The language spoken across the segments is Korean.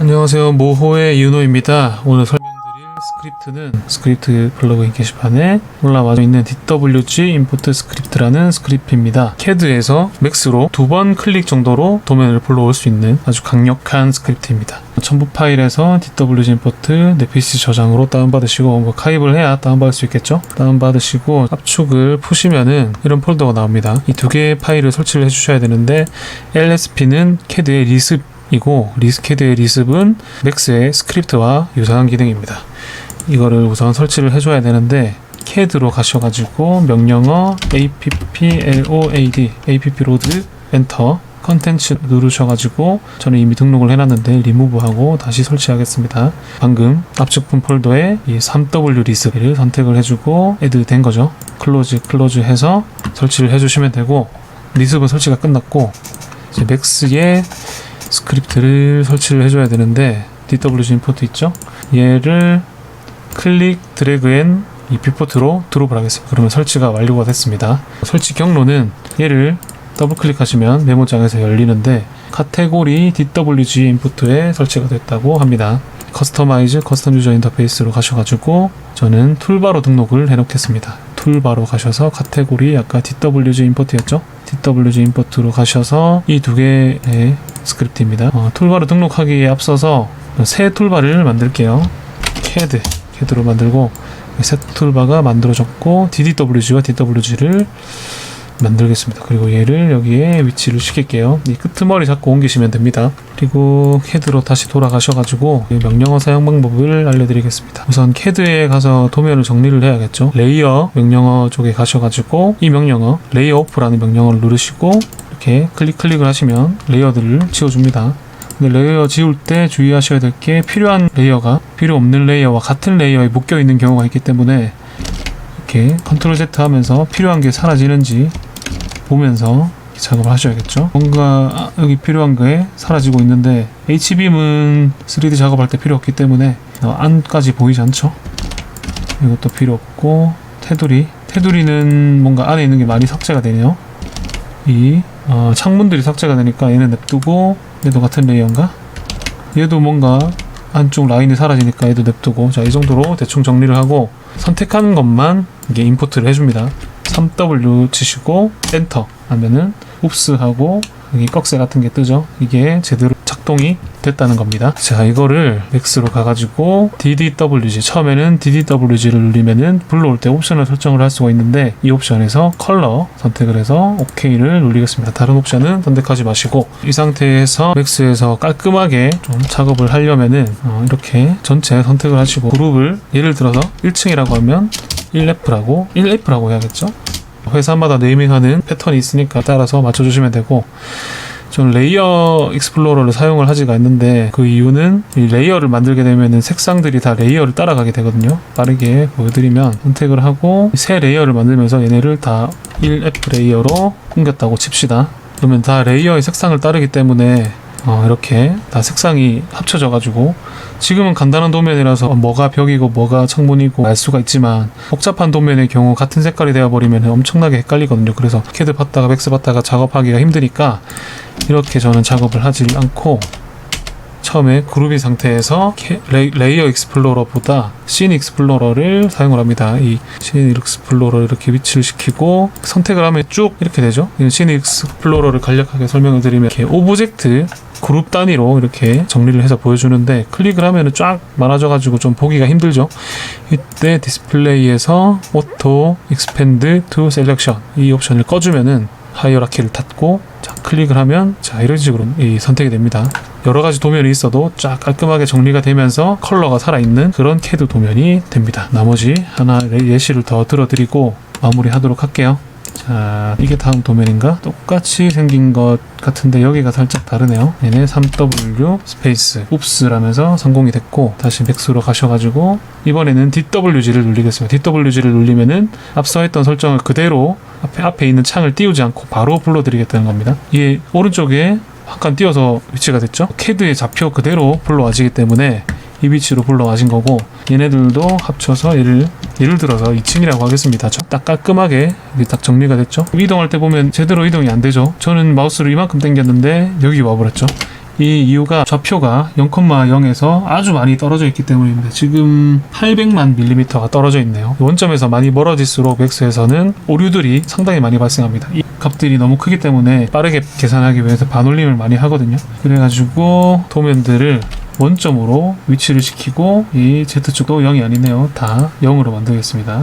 안녕하세요, 모호의 윤호입니다. 오늘 설명드릴 스크립트는 스크립트 플러그인 게시판에 올라와 있는 DWG import 스크립트라는 스크립트입니다. CAD에서 맥스로 2번 클릭 정도로 도면을 불러올 수 있는 아주 강력한 스크립트입니다. 첨부 파일에서 DWG import 내 PC 저장으로 다운받으시고, 가입을 해야 다운받을 수 있겠죠? 다운받으시고 압축을 푸시면은 이런 폴더가 나옵니다. 이 두 개의 파일을 설치를 해주셔야 되는데, LSP는 CAD의 리습 이고 CAD의 리습은 맥스의 스크립트와 유사한 기능입니다. 이거를 우선 설치를 해줘야 되는데, CAD로 가셔가지고 명령어 appload appload 엔터 컨텐츠 누르셔가지고, 저는 이미 등록을 해놨는데 리무브하고 다시 설치하겠습니다. 방금 압축품 폴더에 이 3W 리습을 선택을 해주고 add 된 거죠. 클로즈 해서 설치를 해주시면 되고, 리습은 설치가 끝났고 이제 맥스의 스크립트를 설치를 해줘야 되는데, DWG import 있죠? 얘를 클릭 드래그 앤 이 뷰포트로 드롭을 하겠습니다. 그러면 설치가 완료가 됐습니다. 설치 경로는 얘를 더블 클릭하시면 메모장에서 열리는데, 카테고리 DWG input에 설치가 됐다고 합니다. 커스터마이즈 커스텀 유저 인터페이스로 가셔가지고 저는 툴바로 등록을 해놓겠습니다. 툴바로 가셔서 카테고리, 아까 DWG import였죠? DWG import로 가셔서 이 두 개의 스크립트입니다. 툴바로 등록하기에 앞서서 새 툴바를 만들게요. CAD로 만들고, 새 툴바가 만들어졌고 DDWG와 DWG를 만들겠습니다. 그리고 얘를 여기에 위치를 시킬게요. 이 끄트머리 잡고 옮기시면 됩니다. 그리고 CAD로 다시 돌아가셔가지고 명령어 사용 방법을 알려드리겠습니다. 우선 CAD에 가서 도면을 정리를 해야겠죠. 레이어 명령어 쪽에 가셔가지고 이 명령어 레이어 오프라는 명령어를 누르시고 이렇게 클릭을 하시면 레이어들을 지워줍니다. 근데 레이어 지울 때 주의하셔야 될 게, 필요한 레이어가 필요 없는 레이어와 같은 레이어에 묶여 있는 경우가 있기 때문에 이렇게 컨트롤 Z 하면서 필요한 게 사라지는지 보면서 작업을 하셔야겠죠. 뭔가 여기 필요한 게 사라지고 있는데 H빔은 3D 작업할 때 필요 없기 때문에 안까지 보이지 않죠. 이것도 필요 없고, 테두리는 뭔가 안에 있는 게 많이 삭제가 되네요. 이 창문들이 삭제가 되니까 얘는 냅두고, 얘도 같은 레이어인가? 얘도 뭔가 안쪽 라인이 사라지니까 얘도 냅두고, 자, 이 정도로 대충 정리를 하고 선택하는 것만 이게 임포트를 해줍니다. 3W 치시고 엔터 하면은 옵스 하고 여기 꺽쇠 같은 게 뜨죠. 이게 제대로 작동이 됐다는 겁니다. 자, 이거를 맥스로 가가지고 DDWG, 처음에는 DDWG를 누르면은 불러올 때 옵션을 설정을 할 수가 있는데, 이 옵션에서 컬러 선택을 해서 OK를 누르겠습니다. 다른 옵션은 선택하지 마시고, 이 상태에서 맥스에서 깔끔하게 좀 작업을 하려면은 이렇게 전체 선택을 하시고, 그룹을 예를 들어서 1층이라고 하면 1F라고 해야겠죠. 회사마다 네이밍하는 패턴이 있으니까 따라서 맞춰주시면 되고, 저는 레이어 익스플로러를 사용을 하지가 않는데, 그 이유는 이 레이어를 만들게 되면은 색상들이 다 레이어를 따라가게 되거든요. 빠르게 보여드리면, 선택을 하고 새 레이어를 만들면서 얘네를 다 1F 레이어로 옮겼다고 칩시다. 그러면 다 레이어의 색상을 따르기 때문에 이렇게 다 색상이 합쳐져 가지고, 지금은 간단한 도면이라서 뭐가 벽이고 뭐가 창문이고 알 수가 있지만, 복잡한 도면의 경우 같은 색깔이 되어버리면 엄청나게 헷갈리거든요. 그래서 CAD 봤다가 맥스 봤다가 작업하기가 힘드니까 이렇게 저는 작업을 하지 않고, 처음에 그룹인 상태에서 레이어 익스플로러보다 씬 익스플로러를 사용을 합니다. 이 씬 익스플로러를 이렇게 위치를 시키고 선택을 하면 쭉 이렇게 되죠. 이 씬 익스플로러를 간략하게 설명을 드리면, 이렇게 오브젝트 그룹 단위로 이렇게 정리를 해서 보여주는데, 클릭을 하면은 쫙 많아져가지고 좀 보기가 힘들죠. 이때 디스플레이에서 오토 익스펜드 투 셀렉션 이 옵션을 꺼주면은 하이어라키를 닫고, 자, 클릭을 하면 자, 이런 식으로 선택이 됩니다. 여러 가지 도면이 있어도 쫙 깔끔하게 정리가 되면서 컬러가 살아있는 그런 CAD 도면이 됩니다. 나머지 하나 예시를 더 들어드리고 마무리하도록 할게요. 자, 이게 다음 도면인가? 똑같이 생긴 것 같은데 여기가 살짝 다르네요. 얘네 3W 스페이스 옵스라면서 성공이 됐고, 다시 맥스로 가셔가지고 이번에는 DWG를 눌리겠습니다. DWG를 눌리면은 앞서 했던 설정을 그대로 앞에 있는 창을 띄우지 않고 바로 불러드리겠다는 겁니다. 이게 오른쪽에 한 칸 띄워서 위치가 됐죠. CAD의 좌표 그대로 불러와지기 때문에 이 위치로 불러와진 거고, 얘네들도 합쳐서 예를 들어서 2층이라고 하겠습니다. 딱 깔끔하게 딱 정리가 됐죠. 이동할 때 보면 제대로 이동이 안 되죠. 저는 마우스를 이만큼 당겼는데 여기 와버렸죠. 이 이유가 좌표가 0,0에서 아주 많이 떨어져 있기 때문입니다. 지금 800만 밀리미터가 떨어져 있네요. 원점에서 많이 멀어질수록 맥스에서는 오류들이 상당히 많이 발생합니다. 이 값들이 너무 크기 때문에 빠르게 계산하기 위해서 반올림을 많이 하거든요. 그래가지고 도면들을 원점으로 위치를 시키고 이 Z축도 0이 아니네요. 다 0으로 만들겠습니다.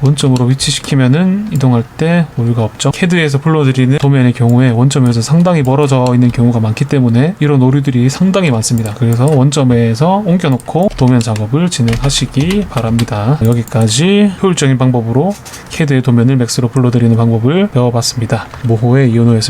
원점으로 위치시키면은 이동할 때 오류가 없죠. CAD에서 불러들이는 도면의 경우에 원점에서 상당히 멀어져 있는 경우가 많기 때문에 이런 오류들이 상당히 많습니다. 그래서 원점에서 옮겨놓고 도면 작업을 진행하시기 바랍니다. 여기까지 효율적인 방법으로 CAD의 도면을 맥스로 불러들이는 방법을 배워봤습니다. 모호의 이현호였습니다.